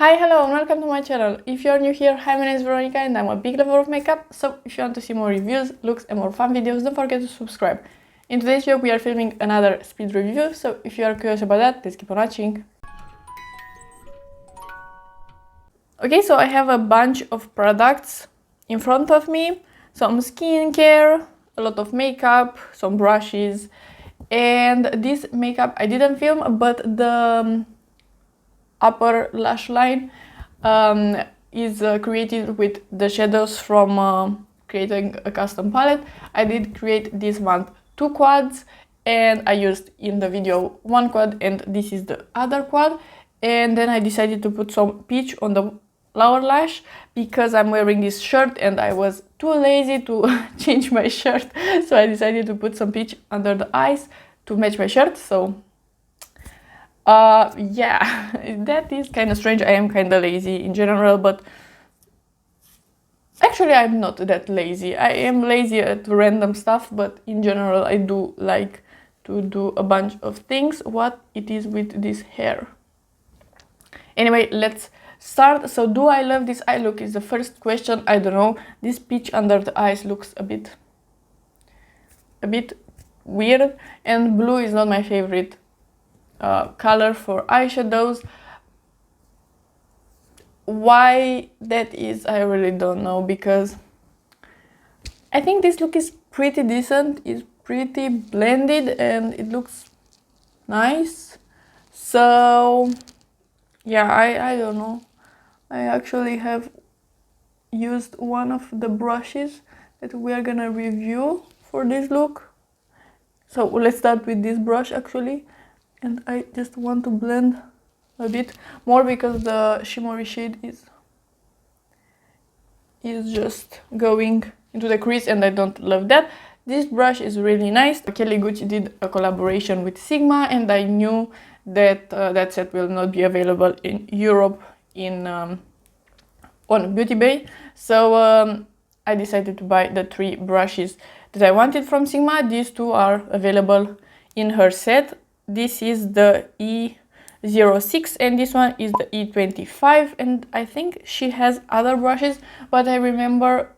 Hi, hello and welcome to my channel. If you're new here, hi, my name is Veronica and I'm a big lover of makeup, so if you want to see more reviews, looks and more fun videos, don't forget to subscribe. In today's video we are filming another speed review, so if you are curious about that, let's keep on watching. Okay, so I have a bunch of products in front of me, some skincare, a lot of makeup, some brushes, and this makeup I didn't film, but the upper lash line is created with the shadows from creating a custom palette. I did create this month 2 quads and I used in the video 1 quad and this is the other quad, and then I decided to put some peach on the lower lash because I'm wearing this shirt and I was too lazy to change my shirt, so I decided to put some peach under the eyes to match my shirt. So yeah, that is kind of strange. I am kind of lazy in general, but actually I'm not that lazy. I am lazy at random stuff, but in general I do like to do a bunch of things. What it is with this hair? Anyway, let's start. So do I love this eye look is the first question. I don't know. This peach under the eyes looks a bit weird, and blue is not my favorite color for eyeshadows. Why that is, I really don't know, because I think this look is pretty decent, it's pretty blended and it looks nice. So yeah, I don't know. I actually have used one of the brushes that we are gonna review for this look. So let's start with this brush actually, and I just want to blend a bit more because the shimmery shade is just going into the crease and I don't love that. This brush is really nice. Kelly Gucci did a collaboration with Sigma and I knew that that set will not be available in Europe on Beauty Bay, so I decided to buy the 3 brushes that I wanted from Sigma. These 2 are available in her set. This is the E.L.F and this one is the E25, and I think she has other brushes, but I remember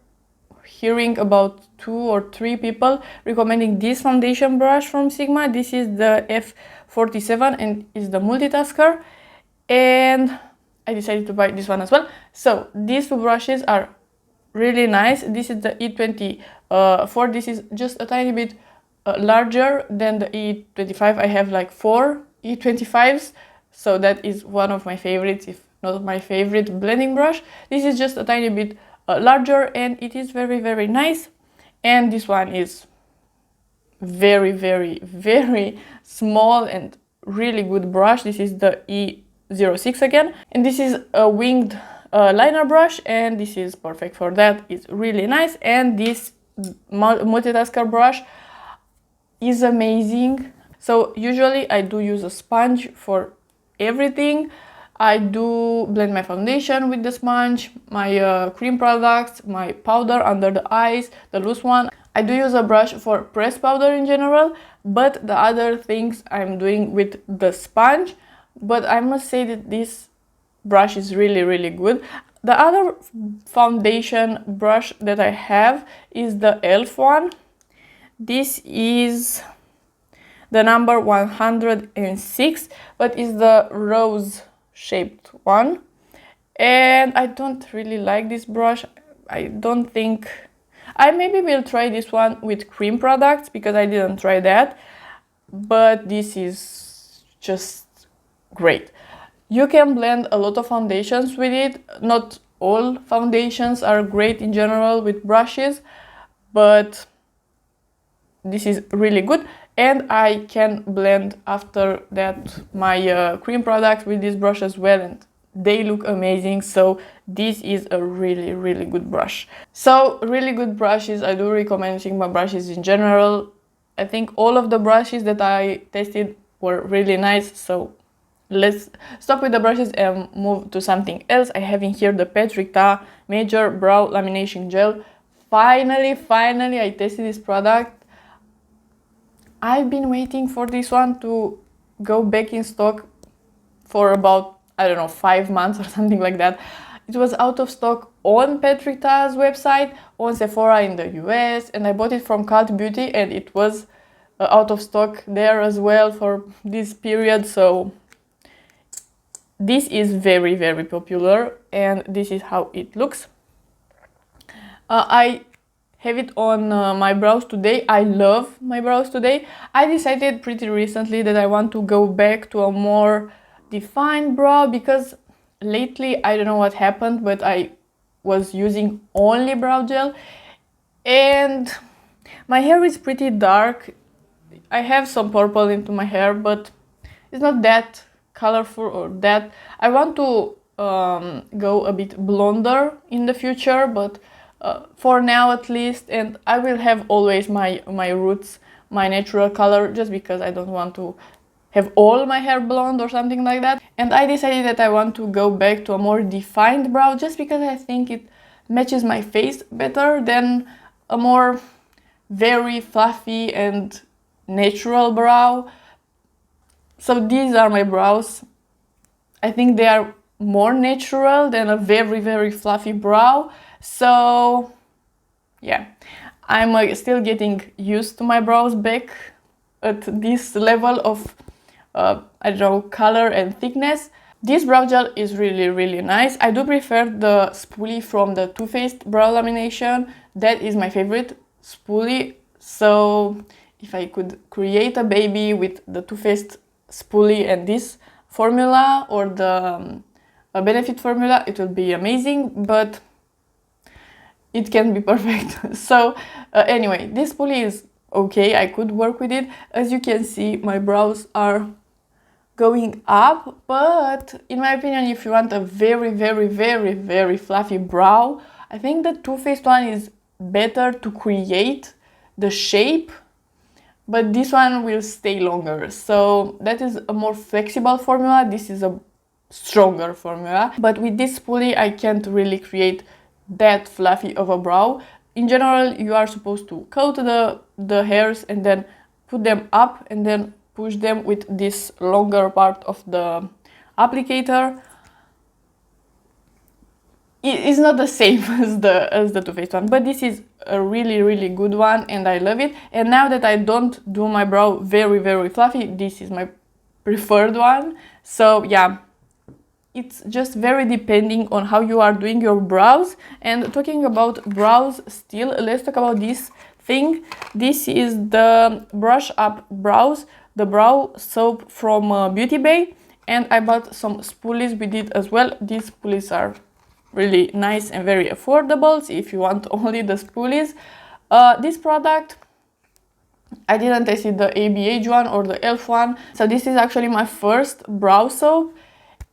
hearing about 2 or 3 people recommending this foundation brush from Sigma. This is the F47 and is the multitasker, and I decided to buy this one as well. So these 2 brushes are really nice. This is the E24. This is just a tiny bit larger than the E25. I have like 4 E25s, so that is one of my favorites, if not my favorite blending brush. This is just a tiny bit larger and it is very, very nice. And this one is very, very, very small and really good brush. This is the E06 again, and this is a winged liner brush, and this is perfect for that. It's really nice, and this multitasker brush is amazing. So usually I do use a sponge for everything. I do blend my foundation with the sponge, my cream products, my powder under the eyes, the loose one. I do use a brush for pressed powder in general, but the other things I'm doing with the sponge. But I must say that this brush is really, really good. The other foundation brush that I have is the E.L.F one. This is the number 106, but is the rose shaped one, and I don't really like this brush. I don't think I maybe will try this one with cream products because I didn't try that, but this is just great. You can blend a lot of foundations with it. Not all foundations are great in general with brushes, but this is really good. And I can blend after that my cream products with this brush as well, and they look amazing. So this is a really, really good brush. So really good brushes. I do recommend Sigma brushes in general. I think all of the brushes that I tested were really nice. So let's stop with the brushes and move to something else. I have in here the Patrick Ta Major Brow Lamination Gel. Finally, I tested this product. I've been waiting for this one to go back in stock for about, I don't know, 5 months or something like that. It was out of stock on Petrita's website, on Sephora in the US, and I bought it from Cult Beauty, and it was out of stock there as well for this period. So this is very, very popular, and this is how it looks. I have it on my brows today. I love my brows today. I decided pretty recently that I want to go back to a more defined brow, because lately, I don't know what happened, but I was using only brow gel and my hair is pretty dark. I have some purple into my hair, but it's not that colorful or that. I want to go a bit blonder in the future, but for now at least, and I will have always my roots, my natural color, just because I don't want to have all my hair blonde or something like that. And I decided that I want to go back to a more defined brow, just because I think it matches my face better than a more very fluffy and natural brow. So these are my brows. I think they are more natural than a very, very fluffy brow. So yeah, I'm still getting used to my brows back at this level of I don't know, color and thickness. This brow gel is really, really nice. I do prefer the spoolie from the Too Faced brow lamination. That is my favorite spoolie. So if I could create a baby with the Too Faced spoolie and this formula, or the Benefit formula, it would be amazing, but it can be perfect. So anyway, this spoolie is okay, I could work with it. As you can see, my brows are going up, but in my opinion, if you want a very, very, very, very fluffy brow, I think the Too Faced one is better to create the shape, but this one will stay longer. So that is a more flexible formula. This is a stronger formula, but with this spoolie I can't really create that fluffy of a brow. In general, you are supposed to coat the hairs and then put them up and then push them with this longer part of the applicator. It is not the same as the Too Faced one, but this is a really, really good one and I love it. And now that I don't do my brow very, very fluffy, this is my preferred one. So yeah, it's just very depending on how you are doing your brows. And talking about brows still, let's talk about this thing. This is the Brush Up Brows, the brow soap from Beauty Bay, and I bought some spoolies with it as well. These spoolies are really nice and very affordable, so if you want only the spoolies. This product, I didn't taste it, the beige one or the E.L.F one, so this is actually my first brow soap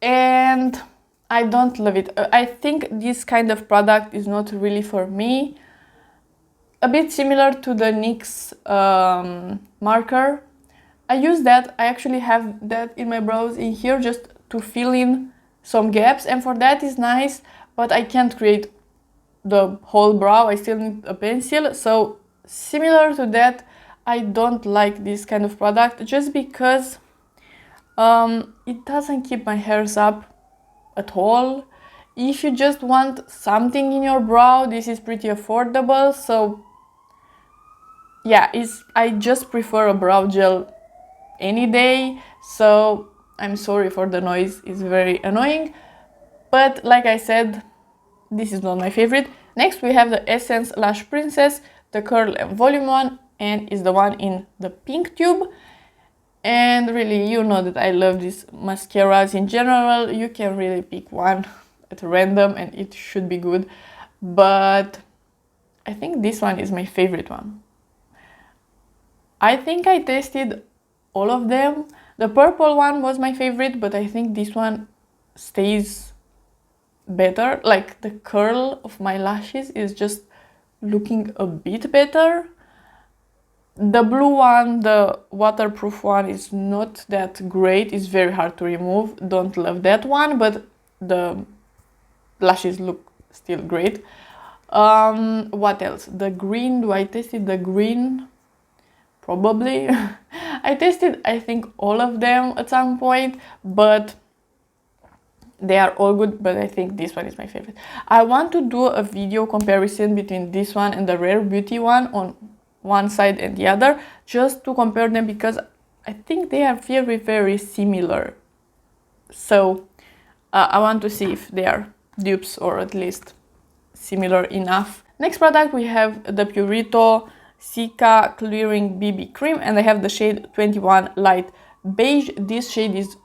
and I don't love it. I think this kind of product is not really for me. A bit similar to the NYX marker. I use that. I actually have that in my brows in here just to fill in some gaps, and for that is nice, but I can't create the whole brow. I still need a pencil. So similar to that, I don't like this kind of product just because it doesn't keep my hairs up at all. If you just want something in your brow, this is pretty affordable. So yeah, I just prefer a brow gel any day. So I'm sorry for the noise, it's very annoying, but like I said, this is not my favorite. Next we have the Essence Lash Princess, the curl and volume one, and is the one in the pink tube. And really, you know that I love these mascaras in general. You can really pick one at random and it should be good, but I think this one is my favorite one. I think I tested all of them. The purple one was my favorite, but I think this one stays better. Like the curl of my lashes is just looking a bit better. The blue one, the waterproof one, is not that great. It's very hard to remove. Don't love that one, but the lashes look still great. What else? The green, do I tested the green? Probably. I tested, I think, all of them at some point, but They are all good, but I think this one is my favorite. I want to do a video comparison between this one and the Rare Beauty one on one side and the other, just to compare them, because I think they are very, very similar. So I want to see if they are dupes or at least similar enough. Next product, we have the Purito Cica Clearing BB Cream, and I have the shade 21 Light Beige. This shade is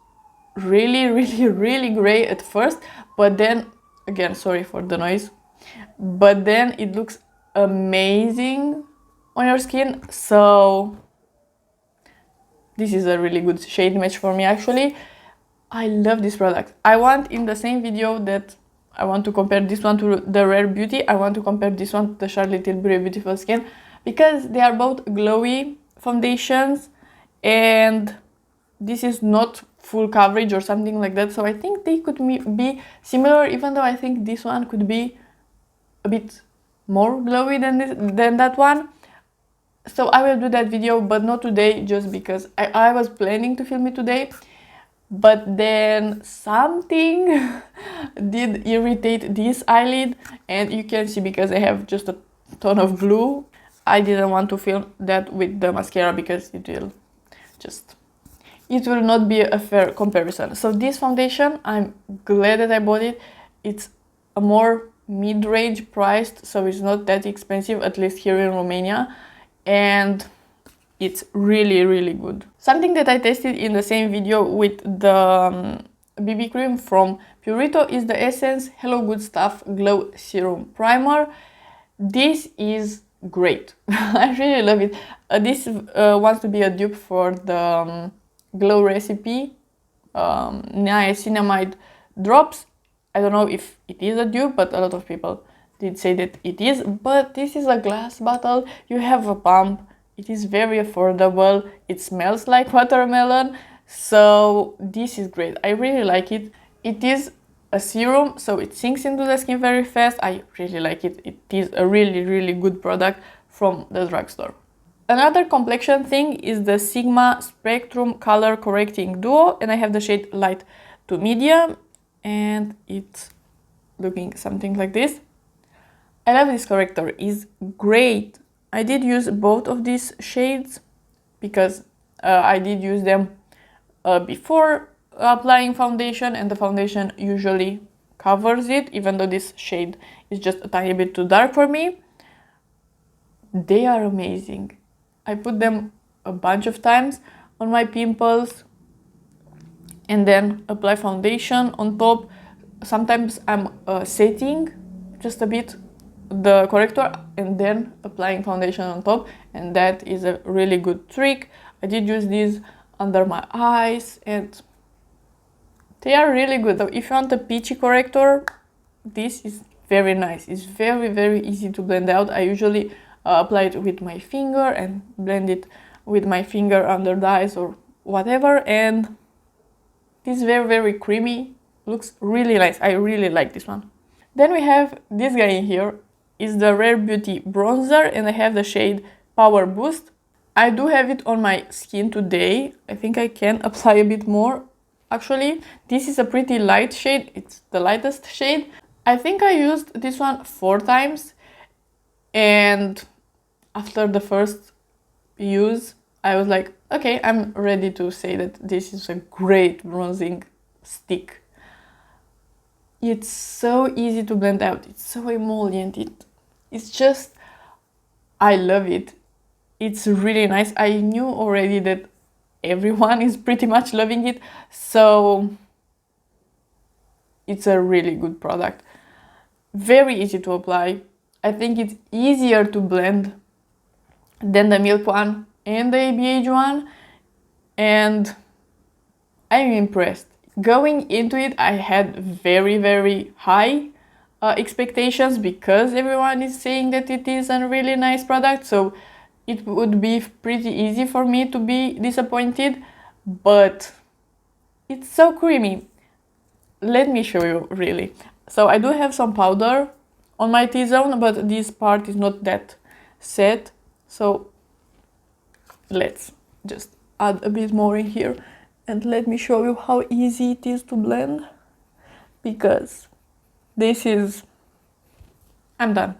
really, really, really gray at first, but then, again, sorry for the noise, but then it looks amazing on your skin. So this is a really good shade match for me, actually. I love this product. I want, in the same video that I want to compare this one to the Rare Beauty, I want to compare this one to the Charlotte Tilbury Beautiful Skin, because they are both glowy foundations, and this is not full coverage or something like that, so I think they could be similar, even though I think this one could be a bit more glowy than that one. So I will do that video, but not today, just because I was planning to film it today, but then something did irritate this eyelid, and you can see, because I have just a ton of glue, I didn't want to film that with the mascara, because it will not be a fair comparison. So this foundation, I'm glad that I bought it. It's a more mid-range priced, so it's not that expensive, at least here in Romania, and it's really, really good. Something that I tested in the same video with the BB cream from Purito is the Essence Hello Good Stuff Glow Serum Primer. This is great. I really love it. This wants to be a dupe for the Glow Recipe niacinamide drops. I don't know if it is a dupe, but a lot of people did say that it is. But this is a glass bottle, you have a pump, it is very affordable, it smells like watermelon, so this is great. I really like it. It is a serum, so it sinks into the skin very fast. I really like it. It is a really, really good product from the drugstore. Another complexion thing is the Sigma Spectrum Color Correcting Duo, and I have the shade Light to Medium, and it's looking something like this. I love this corrector, it's great. I did use both of these shades because I did use them before applying foundation, and the foundation usually covers it, even though this shade is just a tiny bit too dark for me. They are amazing. I put them a bunch of times on my pimples and then apply foundation on top. Sometimes I'm setting just a bit the corrector and then applying foundation on top, and that is a really good trick. I did use these under my eyes and they are really good. So if you want a peachy corrector, this is very nice. It's very, very easy to blend out. I usually apply it with my finger and blend it with my finger under the eyes or whatever, and this is very, very creamy, looks really nice. I really like this one. Then we have this guy in here, is the Rare Beauty bronzer, and I have the shade Power Boost. I do have it on my skin today. I think I can apply a bit more. Actually, this is a pretty light shade, it's the lightest shade. I think I used this one 4 times, and after the first use, I was like, okay, I'm ready to say that this is a great bronzing stick. It's so easy to blend out, it's so emollient, it's just, I love it. It's really nice. I knew already that everyone is pretty much loving it, so it's a really good product. Very easy to apply. I think it's easier to blend than the Milk one and the beige one, and I'm impressed. Going into it, I had very, very high expectations because everyone is saying that it is a really nice product, so it would be pretty easy for me to be disappointed, but it's so creamy. Let me show you, really. So I do have some powder on my T-zone, but this part is not that set, so let's just add a bit more in here and let me show you how easy it is to blend. because this is... I'm done.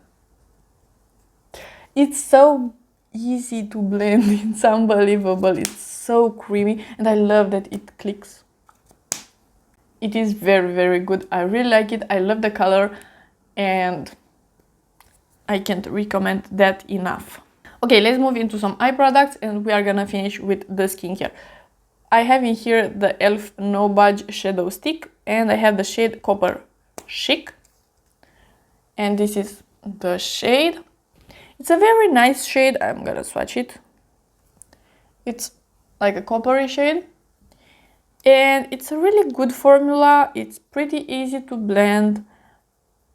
It's so easy to blend. It's unbelievable. It's so creamy and I love that it clicks. It is very, very good. I really like it. I love the color and I can't recommend that enough. Okay, let's move into some eye products and we are gonna finish with the skincare. I have in here the E.L.F. No Budge Shadow Stick and I have the shade Copper Chic. And this is the shade. It's a very nice shade. I'm gonna swatch it. It's like a coppery shade. And it's a really good formula. It's pretty easy to blend.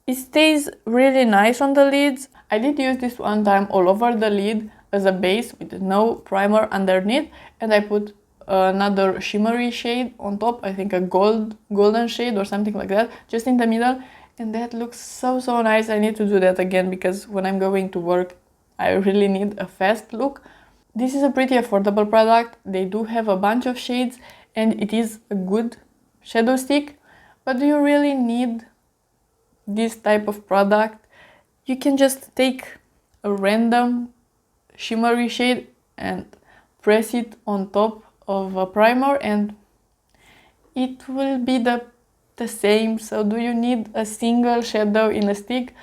It stays really nice on the lids. I did use this one time all over the lid as a base with no primer underneath. And I put another shimmery shade on top. I think a golden shade or something like that, just in the middle. And that looks so, so nice. I need to do that again because when I'm going to work, I really need a fast look. This is a pretty affordable product. They do have a bunch of shades and it is a good shadow stick. But do you really need this type of product? You can just take a random shimmery shade and press it on top of a primer and it will be the same. So do you need a single shadow in a stick?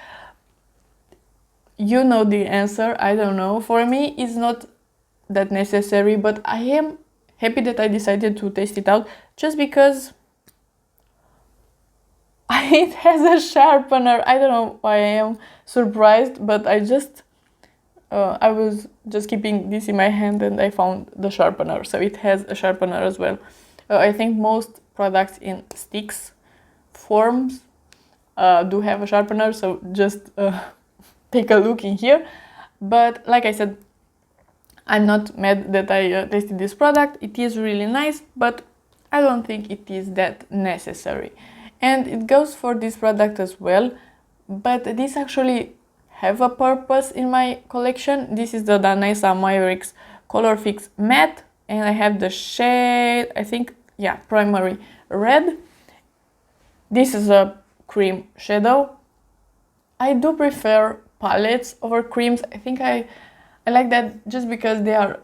You know the answer. I don't know. For me, it's not that necessary, but I am happy that I decided to test it out just because it has a sharpener. I don't know why I am surprised, but I was just keeping this in my hand and I found the sharpener. So it has a sharpener as well. I think most products in sticks forms do have a sharpener, so just take a look in here. But like I said, I'm not mad that I tested this product. It is really nice, but I don't think it is that necessary. And it goes for this product as well, but this actually have a purpose in my collection. This is the Danessa Myricks Colorfix Matte, and I have the shade, I think, yeah, Primary Red. This is a cream shadow. I do prefer palettes over creams. I think I like that just because they are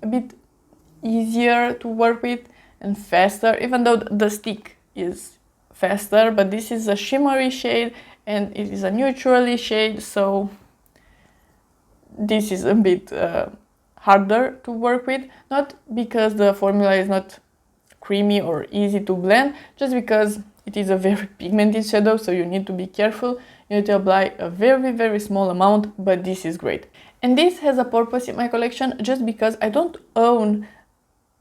a bit easier to work with and faster, even though the stick is faster, but this is a shimmery shade and it is a neutrally shade, so this is a bit harder to work with. Not because the formula is not creamy or easy to blend, just because it is a very pigmented shadow, so you need to be careful. You need to apply a very, very small amount, but this is great. And this has a purpose in my collection just because I don't own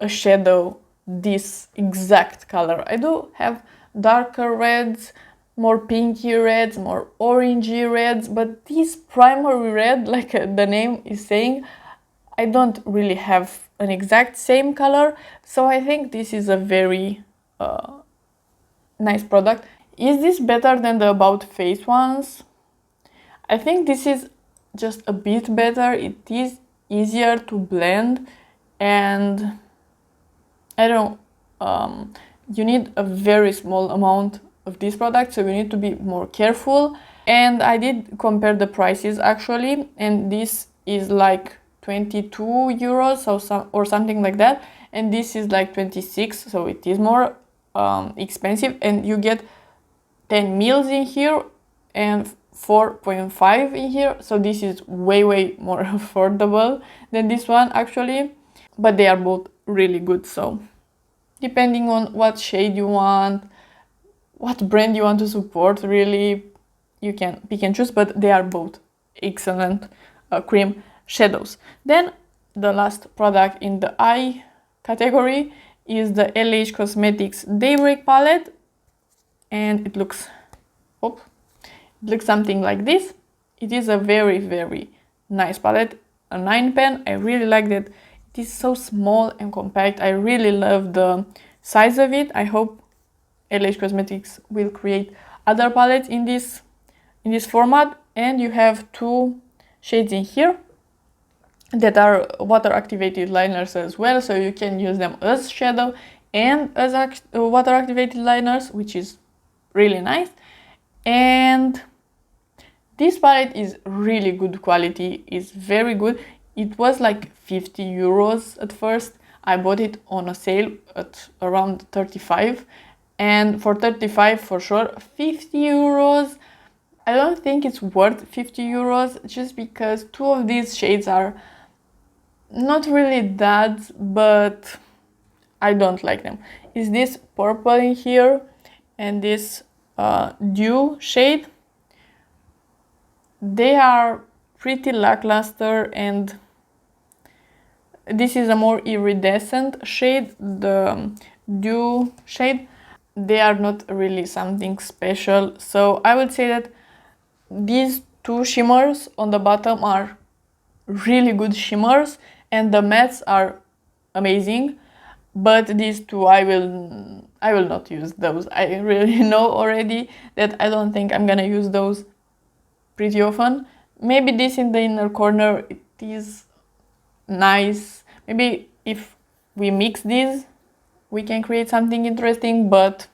a shadow this exact color. I do have darker reds, more pinky reds, more orangey reds, but this primary red, like the name is saying, I don't really have an exact same color, so I think this is a very nice product. Is this better than the About Face ones? I think this is just a bit better. It is easier to blend and I don't know, you need a very small amount of this product, so you need to be more careful. And I did compare the prices actually, and this is like 22 euros or something like that, and this is like 26, so it is more expensive, and you get 10 mils in here and 4.5 in here, so this is way more affordable than this one actually, but they are both really good. So depending on what shade you want, what brand you want to support, really you can pick and choose, but they are both excellent cream shadows. Then the last product in the eye category is the LH Cosmetics Daybreak palette, and it looks something like this. It is a very nice palette, a 9 pen. I really like that it is so small and compact. I really love the size of it. I hope LH Cosmetics will create other palettes in this format. And you have two shades in here that are water activated liners as well, so you can use them as shadow and as water activated liners, which is really nice. And this palette is really good quality, it's very good. It was like 50 euros at first. I bought it on a sale at around 35, and for 35 for sure. 50 euros, I don't think it's worth 50 euros, just because two of these shades are not really that, but I don't like them. Is this purple in here and this dew shade. They are pretty lackluster, and this is a more iridescent shade, the dew shade. They are not really something special, so I would say that these two shimmers on the bottom are really good shimmers, and the mattes are amazing. But these two, I will not use those. I really know already that I don't think I'm gonna use those pretty often. Maybe this in the inner corner, it is nice. Maybe if we mix these, we can create something interesting, but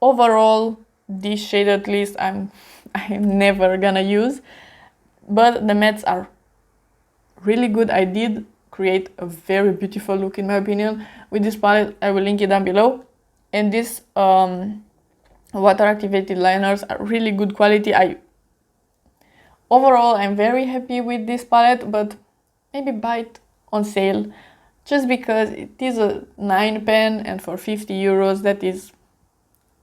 overall, this shade at least I'm never gonna use. But the mattes are really good. I did create a very beautiful look, in my opinion, with this palette. I will link it down below. And these water activated liners are really good quality. Overall, I'm very happy with this palette, but maybe buy it on sale, just because it is a 9 pen, and for 50 euros that is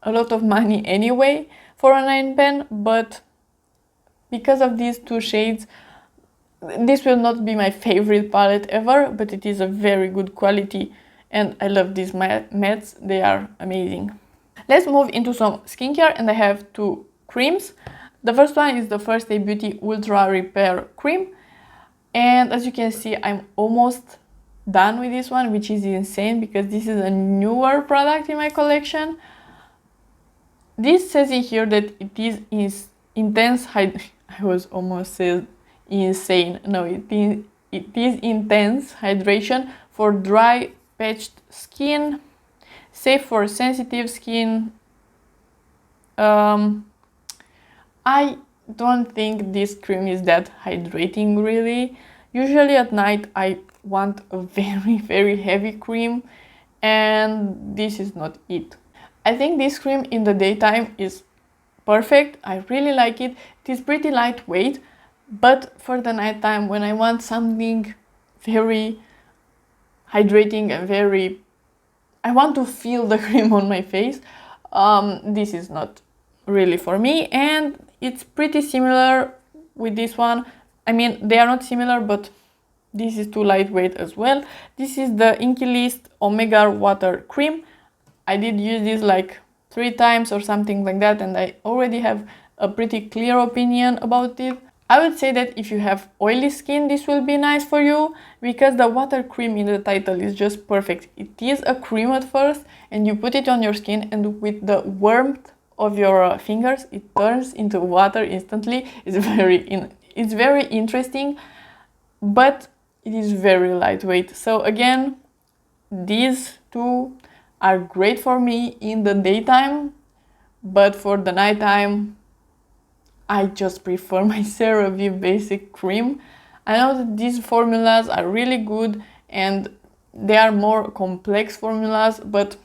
a lot of money anyway for a 9 pen. But because of these two shades, this will not be my favorite palette ever, but it is a very good quality, and I love these mattes. They are amazing. Let's move into some skincare, and I have two creams. The first one is the First Aid Beauty Ultra Repair Cream, and as you can see, I'm almost done with this one, which is insane because this is a newer product in my collection. This says in here that it is intense I was almost said insane. No, it is intense hydration for dry, patched skin, safe for sensitive skin. I don't think this cream is that hydrating really. Usually at night I want a very heavy cream, and this is not it. I think this cream in the daytime is perfect. I really like it. It is pretty lightweight, but for the nighttime, when I want something very hydrating and I want to feel the cream on my face, this is not really for me. And it's pretty similar with this one. I mean, they are not similar, but this is too lightweight as well. This is the inkey Omega Water Cream. I did use this like 3 times or something like that, and I already have a pretty clear opinion about it. I would say that if you have oily skin, this will be nice for you, because the water cream in the title is just perfect. It is a cream at first, and you put it on your skin, and with the warmth of your fingers, it turns into water instantly. It's very interesting, but it is very lightweight. So again, these two are great for me in the daytime, but for the nighttime, I just prefer my Cerave basic cream. I know that these formulas are really good and they are more complex formulas, but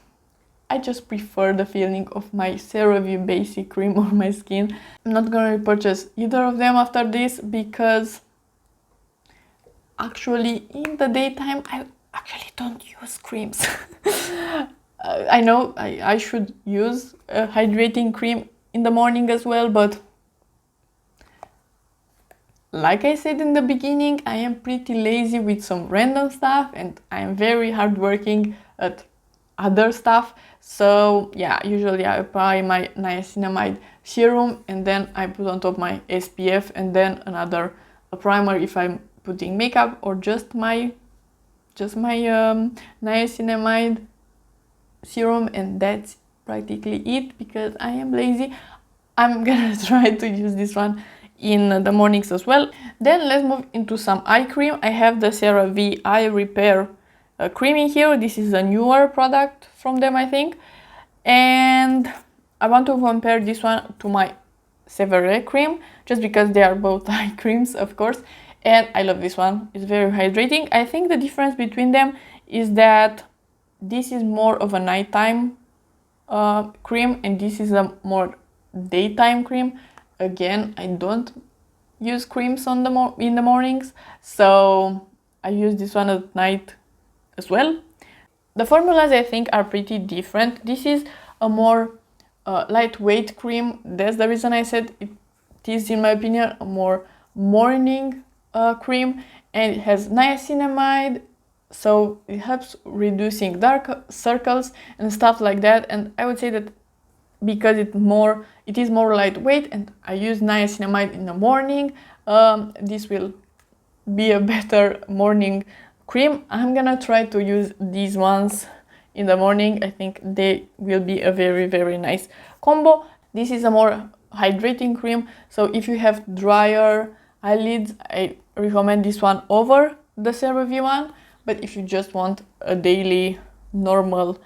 I just prefer the feeling of my Cerave basic cream on my skin. I'm not gonna repurchase either of them after this, because actually in the daytime I actually don't use creams. I know I should use a hydrating cream in the morning as well, but like I said in the beginning, I am pretty lazy with some random stuff, and I am very hardworking at other stuff. So yeah, usually I apply my niacinamide serum, and then I put on top my SPF, and then another primer if I'm putting makeup, or just my niacinamide serum, and that's practically it, because I am lazy. I'm gonna try to use this one in the mornings as well. Then let's move into some eye cream. I have the CeraVe Eye Repair cream in here. This is a newer product from them, I think. And I want to compare this one to my Cerave cream, just because they are both eye creams, of course, and I love this one. It's very hydrating. I think the difference between them is that this is more of a nighttime cream, and this is a more daytime cream. Again, I don't use creams on in the mornings, so I use this one at night as well. The formulas, I think, are pretty different. This is a more lightweight cream. That's the reason I said it is, in my opinion, a more morning cream, and it has niacinamide, so it helps reducing dark circles and stuff like that. And I would say that because it is more lightweight and I use niacinamide in the morning, this will be a better morning cream. I'm gonna try to use these ones in the morning. I think they will be a very, very nice combo. This is a more hydrating cream, so if you have drier eyelids, I recommend this one over the CeraVe one. But if you just want a daily normal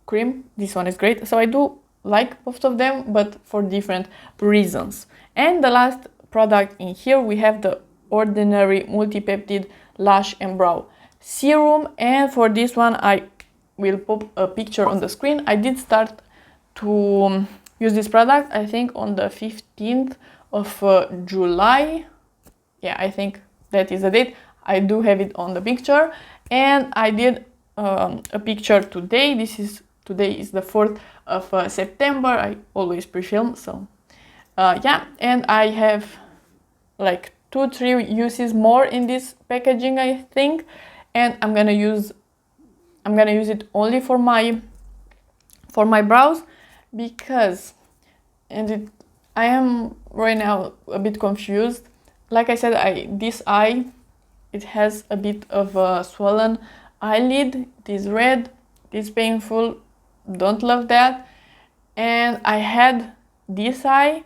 cream, this one is great. So I do like both of them, but for different reasons. And the last product in here, we have the Ordinary Multi-Peptide Lash and Brow Serum. And for this one, I will pop a picture on the screen. I did start to use this product, I think, on the 15th of July. Yeah, I think that is the date. I do have it on the picture, and I did a picture today. Today is the 4th of September. I always pre-film, so yeah. And I have like 2-3 uses more in this packaging, I think, and I'm gonna use it only for my brows, because I am right now a bit confused. Like I said, this eye, it has a bit of a swollen eyelid. It is red, it is painful, don't love that. And I had this eye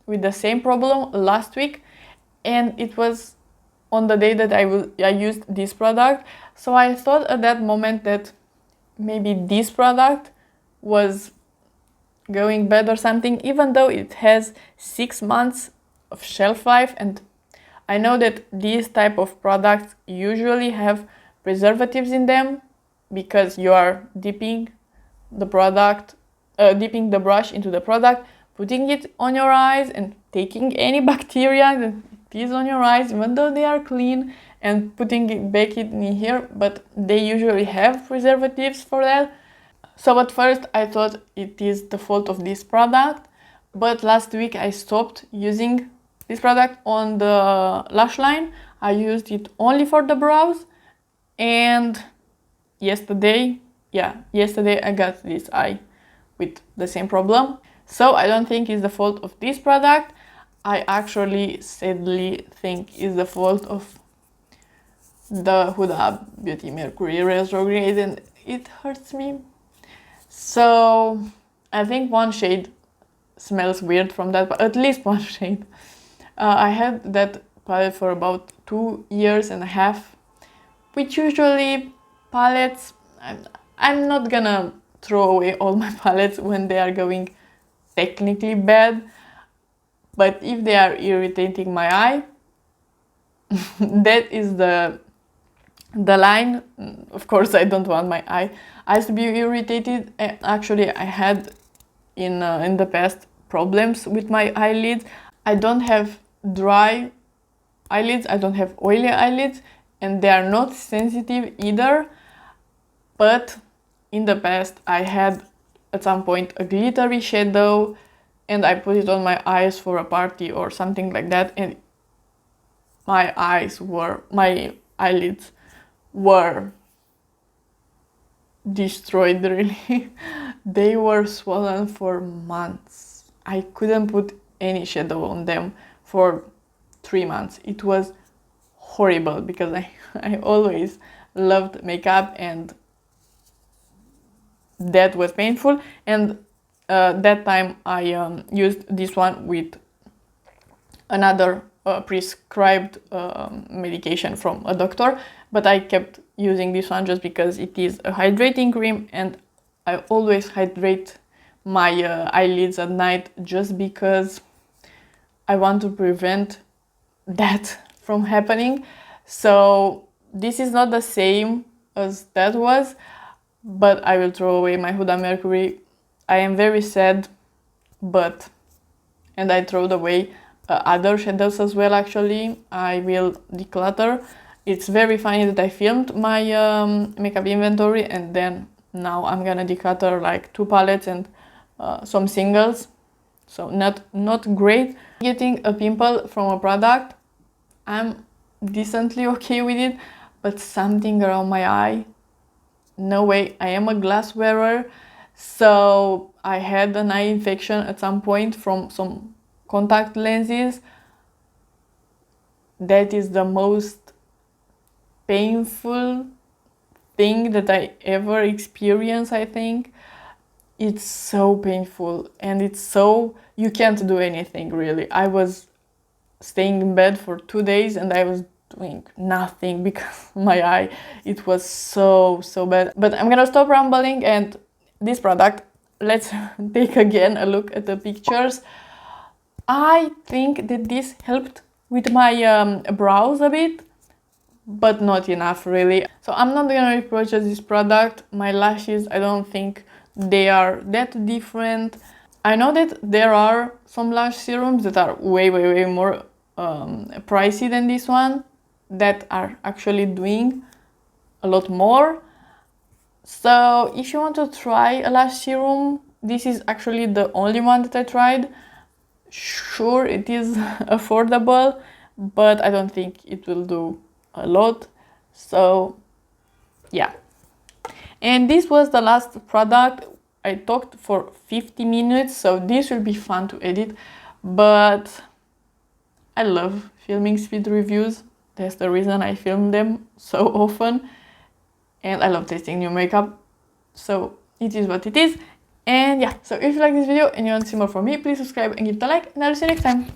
with the same problem last week, and it was on the day that I used this product. So I thought at that moment that maybe this product was going bad or something, even though it has 6 months of shelf life. And I know that these type of products usually have preservatives in them, because you are dipping the brush into the product, putting it on your eyes and taking any bacteria that is on your eyes, even though they are clean, and putting it back in here. But they usually have preservatives for that. So at first I thought it is the fault of this product, but last week I stopped using this product on the lash line. I used it only for the brows, and yesterday I got this eye with the same problem. So I don't think it's the fault of this product. I actually sadly think it's the fault of the Huda Beauty Mercury retrograde, and it hurts me. So I think one shade smells weird from that, but at least one shade. I had that palette for about 2.5 years, which usually palettes, I'm not gonna throw away all my palettes when they are going technically bad, but if they are irritating my eye, that is the line. Of course, I don't want my eyes to be irritated. Actually, I had in the past problems with my eyelids. I don't have dry eyelids, I don't have oily eyelids, and they are not sensitive either. But in the past, I had at some point a glittery shadow, and I put it on my eyes for a party or something like that, and my eyelids were destroyed, really. They were swollen for months. I couldn't put any shadow on them for 3 months. It was horrible, because I always loved makeup, and that was painful. And that time I used this one with another prescribed medication from a doctor, but I kept using this one just because it is a hydrating cream, and I always hydrate my eyelids at night, just because I want to prevent that from happening. So this is not the same as that was, but I will throw away my Huda Mercury. I am very sad, and I throw away other shadows as well. Actually, I will declutter. It's very funny that I filmed my makeup inventory, and then now I'm gonna declutter like 2 palettes and some singles. So not great. Getting a pimple from a product, I'm decently okay with it, but something around my eye, no way. I am a glass wearer, so I had an eye infection at some point from some contact lenses. That is the most painful thing that I ever experienced, I think. It's so painful, and it's so, you can't do anything really. I was staying in bed for 2 days and I was doing nothing because my eye, it was so bad. But I'm gonna stop rambling, and this product, let's take again a look at the pictures. I think that this helped with my brows a bit, but not enough really. So I'm not gonna repurchase this product. My lashes, I don't think they are that different. I know that there are some lash serums that are way more pricey than this one, that are actually doing a lot more. So if you want to try a lash serum, this is actually the only one that I tried. Sure, it is affordable, but I don't think it will do a lot. So yeah. And this was the last product. I talked for 50 minutes, so this will be fun to edit, but I love filming speed reviews. That's the reason I film them so often. And I love testing new makeup, so it is what it is. And yeah, so if you like this video and you want to see more from me, please subscribe and give it a like, and I'll see you next time.